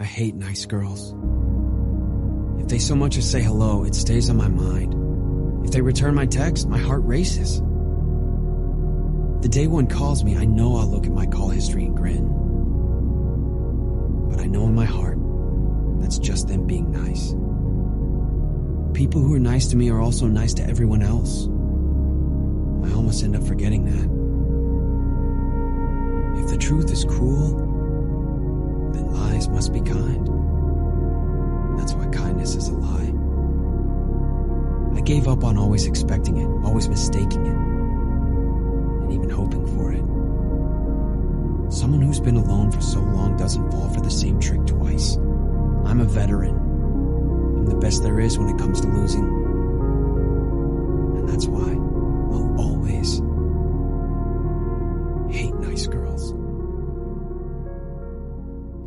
I hate nice girls. If they so much as say hello, it stays on my mind. If they return my text, my heart races. The day one calls me, I know I'll look at my call history and grin. But I know in my heart, that's just them being nice. People who are nice to me are also nice to everyone else. I almost end up forgetting that. If the truth is cruel, then lies must be kind. That's why kindness is a lie. I gave up on always expecting it, always mistaking it, and even hoping for it. Someone who's been alone for so long doesn't fall for the same trick twice. I'm a veteran. I'm the best there is when it comes to losing. And that's why I'll always hate nice girls.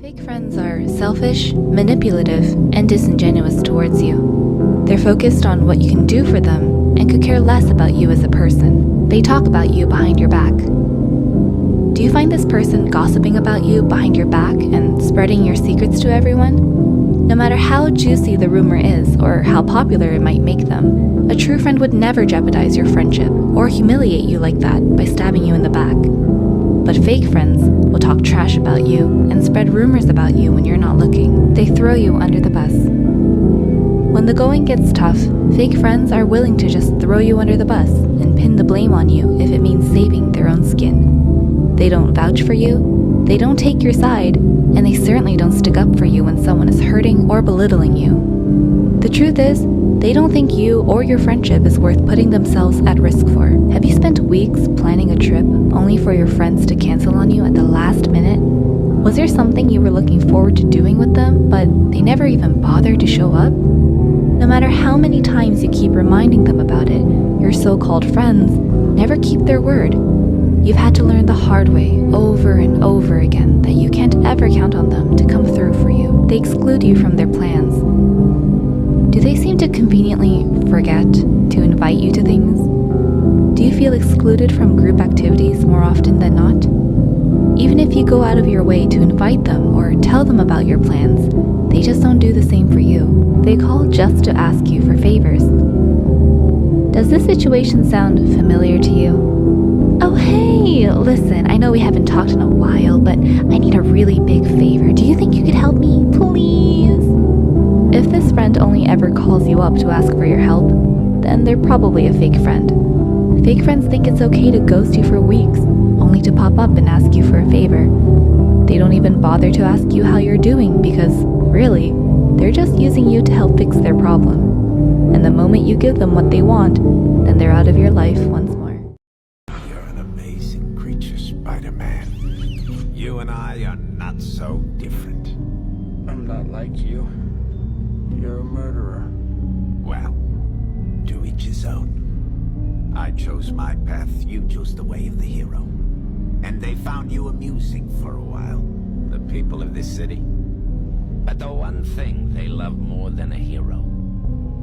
Fake friends are selfish, manipulative, and disingenuous towards you. They're focused on what you can do for them and could care less about you as a person. They talk about you behind your back. Do you find this person gossiping about you behind your back and spreading your secrets to everyone? No matter how juicy the rumor is or how popular it might make them, a true friend would never jeopardize your friendship or humiliate you like that by stabbing you in the back. But fake friends will talk trash about you and spread rumors about you when you're not looking. They throw you under the bus. When the going gets tough, fake friends are willing to just throw you under the bus and pin the blame on you if it means saving their own skin. They don't vouch for you, they don't take your side, and they certainly don't stick up for you when someone is hurting or belittling you. The truth is, they don't think you or your friendship is worth putting themselves at risk for. Have you spent weeks planning a trip only for your friends to cancel on you at the last minute? Was there something you were looking forward to doing with them, but they never even bothered to show up? No matter how many times you keep reminding them about it, your so-called friends never keep their word. You've had to learn the hard way over and over again that you can't ever count on them to come through for you. They exclude you from their plans. Do they seem to conveniently forget to invite you to things? Do you feel excluded from group activities more often than not? Even if you go out of your way to invite them or tell them about your plans, they just don't do the same for you. They call just to ask you for favors. Does this situation sound familiar to you? Oh hey, listen, I know we haven't talked in a while, but I need a really big favor. Do you think you could help me, please? If this friend only ever calls you up to ask for your help, then they're probably a fake friend. Fake friends think it's okay to ghost you for weeks, only to pop up and ask you for a favor. They don't even bother to ask you how you're doing because, really, they're just using you to help fix their problem. And the moment you give them what they want, then they're out of your life once more. You're an amazing creature, Spider-Man. You and I are not so different. I'm not like you. You're a murderer. Well, to each his own. I chose my path, you chose the way of the hero. And they found you amusing for a while, the people of this city. But the one thing they love more than a hero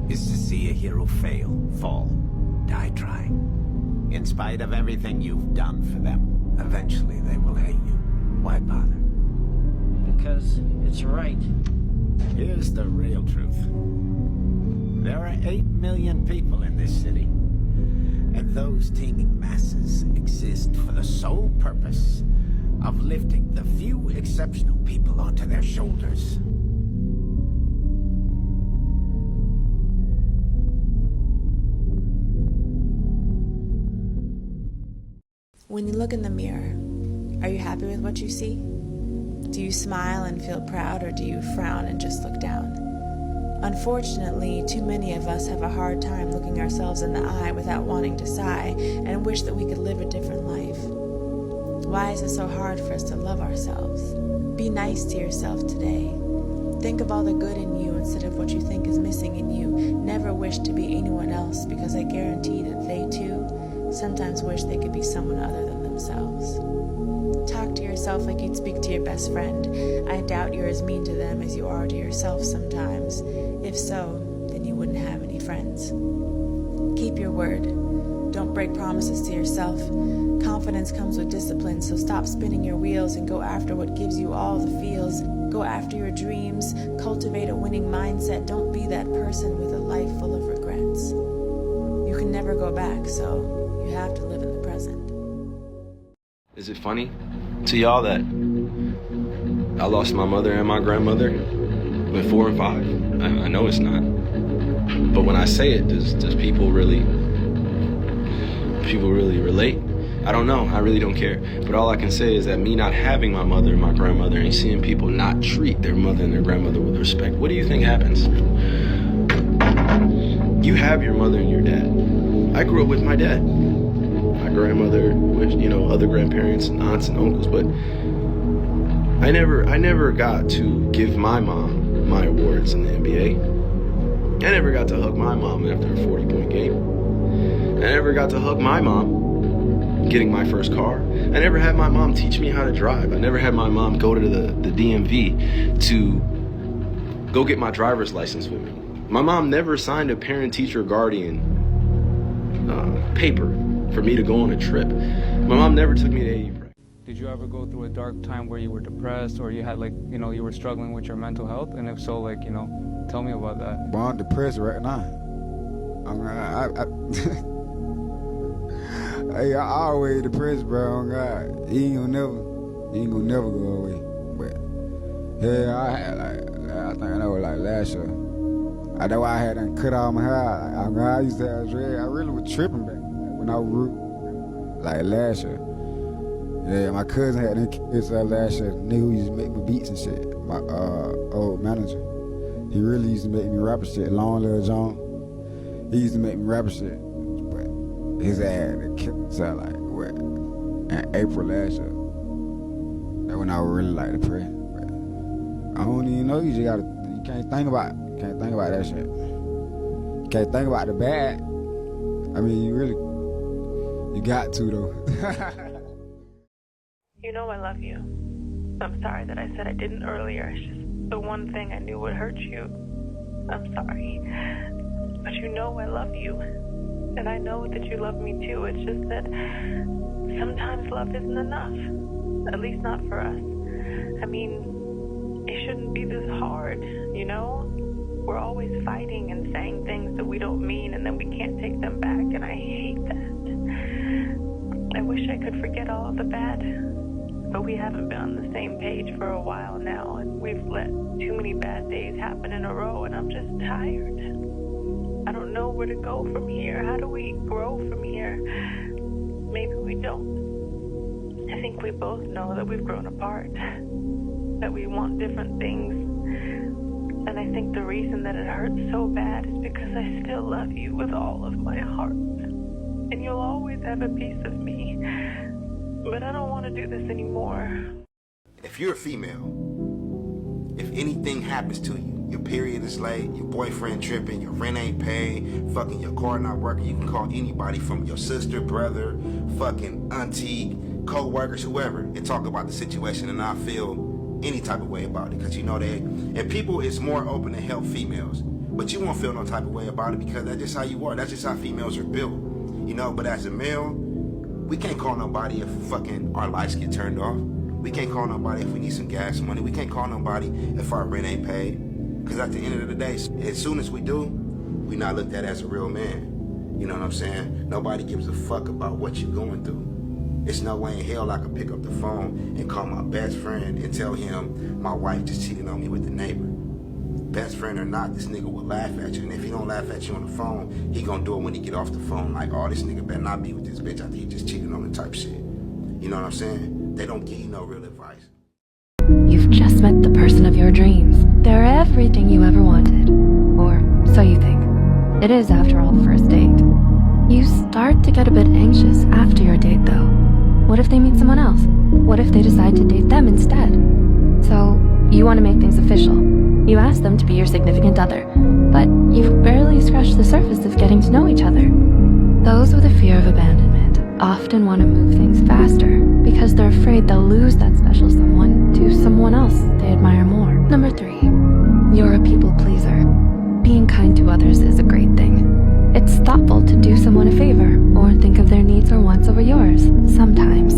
is to see a hero fail, fall, die trying. In spite of everything you've done for them, eventually they will hate you. Why bother? Because it's right. Here's the real truth. There are 8 million people in this city. And those teeming masses exist for the sole purpose of lifting the few exceptional people onto their shoulders. When you look in the mirror, are you happy with what you see? Do you smile and feel proud, or do you frown and just look down? Unfortunately, too many of us have a hard time looking ourselves in the eye without wanting to sigh and wish that we could live a different life. Why is it so hard for us to love ourselves? Be nice to yourself today. Think of all the good in you instead of what you think is missing in you. Never wish to be anyone else, because I guarantee that they too sometimes wish they could be someone other than themselves. Talk to yourself like you'd speak to your best friend. I doubt you're as mean to them as you are to yourself sometimes. If so, then you wouldn't have any friends. Keep your word. Don't break promises to yourself. Confidence comes with discipline, so stop spinning your wheels and go after what gives you all the feels. Go after your dreams, cultivate a winning mindset. Don't be that person with a life full of regrets. You can never go back, so you have to live in the present. Is it funny to y'all that I lost my mother and my grandmother with 4 and 5? I know it's not. But when I say it, does people really relate? I don't know. I really don't care. But all I can say is that me not having my mother and my grandmother and seeing people not treat their mother and their grandmother with respect, what do you think happens? You have your mother and your dad. I grew up with my dad. My grandmother with, other grandparents and aunts and uncles, but I never got to give my mom my awards in the NBA. I never got to hug my mom after a 40-point game. I never got to hug my mom getting my first car. I never had my mom teach me how to drive. I never had my mom go to the DMV to go get my driver's license with me. My mom never signed a parent-teacher guardian paper for me to go on a trip. My mom never took me to AU. Did you ever go through a dark time where you were depressed or you had you were struggling with your mental health? And if so, tell me about that. Well, I'm depressed right now. I always depressed, bro. Oh God, he ain't gonna never go away. But yeah, I think that was like last year. That's why I had to cut all my hair. I used to have dread. I really was tripping back when I was rude. Like last year. Yeah, my cousin had them kids last year. Nigga who used to make me beats and shit. My old manager. He really used to make me rap and shit. Long Lil John. He used to make me rap and shit. His ass killed himself like what? In April last year. That's when I was really like depressed. But I don't even know. You can't think about that shit. You can't think about the bad. I mean, you got to though. You know I love you. I'm sorry that I said I didn't earlier. It's just the one thing I knew would hurt you. I'm sorry. But you know I love you. And I know that you love me too. It's just that sometimes love isn't enough. At least not for us. I mean, it shouldn't be this hard, We're always fighting and saying things that we don't mean and then we can't take them back, and I hate that. I wish I could forget all of the bad, but we haven't been on the same page for a while now, and we've let too many bad days happen in a row, and I'm just tired. I don't know where to go from here. How do we grow from here? Maybe we don't. I think we both know that we've grown apart, that we want different things. And I think the reason that it hurts so bad is because I still love you with all of my heart. And you'll always have a piece of me. But I don't want to do this anymore. If you're a female, if anything happens to you, your period is late, your boyfriend tripping, your rent ain't paid, fucking your car not working, you can call anybody from your sister, brother, fucking auntie, co-workers, whoever, and talk about the situation and not feel any type of way about it, because and people is more open to help females, but you won't feel no type of way about it because that's just how you are. That's just how females are built, but as a male, we can't call nobody if fucking our lights get turned off. We can't call nobody if we need some gas money. We can't call nobody if our rent ain't paid. Because at the end of the day, as soon as we do, we not looked at as a real man. You know what I'm saying? Nobody gives a fuck about what you're going through. It's no way in hell I could pick up the phone and call my best friend and tell him my wife just cheated on me with the neighbor. Best friend or not, this nigga will laugh at you. And if he don't laugh at you on the phone, he gonna do it when he get off the phone. Like, oh, this nigga better not be with this bitch after he just cheated on the type shit. You know what I'm saying? They don't give you no real advice. You've just met the person of your dreams. They're everything you ever wanted. Or so you think. It is, after all, the first date. You start to get a bit anxious after your date, though. What if they meet someone else? What if they decide to date them instead? So, you want to make things official. You ask them to be your significant other, but you've barely scratched the surface of getting to know each other. Those with a fear of abandonment often want to move things faster because they're afraid they'll lose that special someone to someone else they admire more. Number 3, you're a people pleaser. Being kind to others is a great thing. It's thoughtful to do someone a favor or think of their needs or wants over yours, sometimes.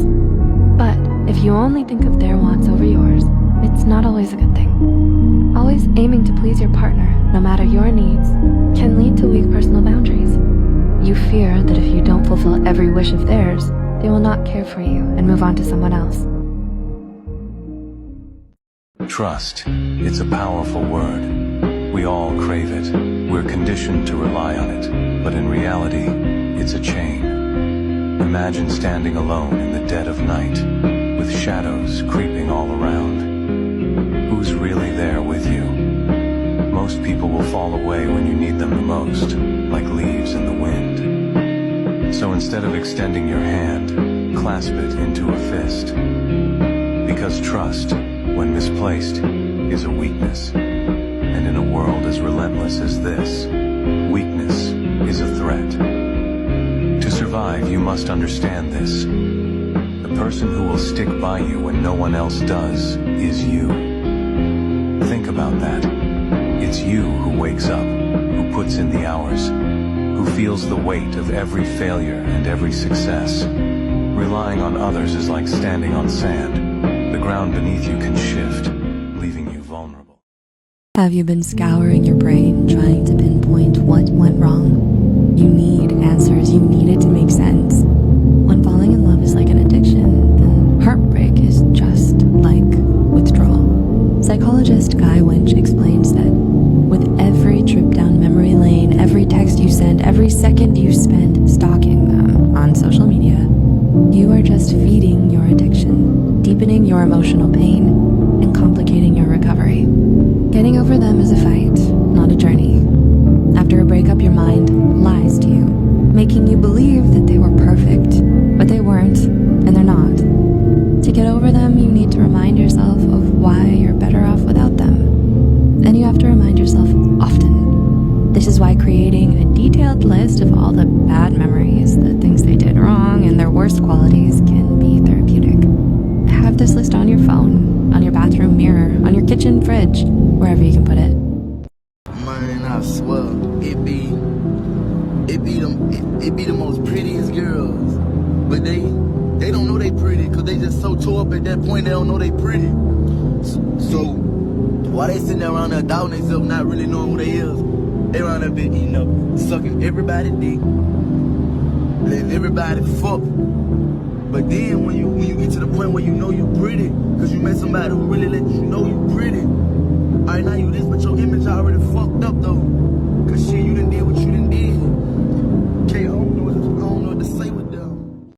But if you only think of their wants over yours, It's not always a good thing. Always aiming to please your partner, no matter your needs, can lead to weak personal boundaries. You fear that if you don't fulfill every wish of theirs, they will not care for you and move on to someone else. Trust. It's a powerful word. We all crave it. We're conditioned to rely on it. But in reality, it's a chain. Imagine standing alone in the dead of night, with shadows creeping all around. Who's really there with you? Most people will fall away when you need them the most, like leaves in the wind. So instead of extending your hand, clasp it into a fist. Because trust, when misplaced, is a weakness. And in a world as relentless as this, weakness is a threat. To survive, you must understand this. The person who will stick by you when no one else does is you. Think about that. It's you who wakes up, who puts in the hours, who feels the weight of every failure and every success. Relying on others is like standing on sand. The ground beneath you can shift, leaving you vulnerable. Have you been scouring your brain trying to pinpoint what went wrong? You need answers. You need it to make sense. When falling in love is like an addiction, then heartbreak is just like withdrawal. Psychologist Guy Winch explains that with every trip down memory lane, every text you send, every second you spend stalking them on social media, you are just feeding your addiction, deepening your emotional pain, and complicating your recovery. Getting over them is a fight, not a journey. After a breakup, your mind lies to you, making you believe that they were perfect, but they weren't, and they're not. To get over them, you need to remind yourself of why you're better off without them. And you have to remind yourself often. This is why creating a detailed list of all the bad memories, the things they did wrong, and their worst qualities can be therapeutic. Have this list on your phone, on your bathroom mirror, on your kitchen fridge, wherever you can put it. Man, I swear, it be the most prettiest girls, but they don't know they pretty, cause they just so tore up at that point they don't know they pretty. So while they sitting there around there doubting themselves, not really knowing who they is, they around there bit eating up, sucking everybody dick, letting everybody fuck. But then when you get to the point where you know you pretty, cause you met somebody who really let you know you pretty. Alright, now you this, but your image already fucked up though. Cause shit, you done did what you done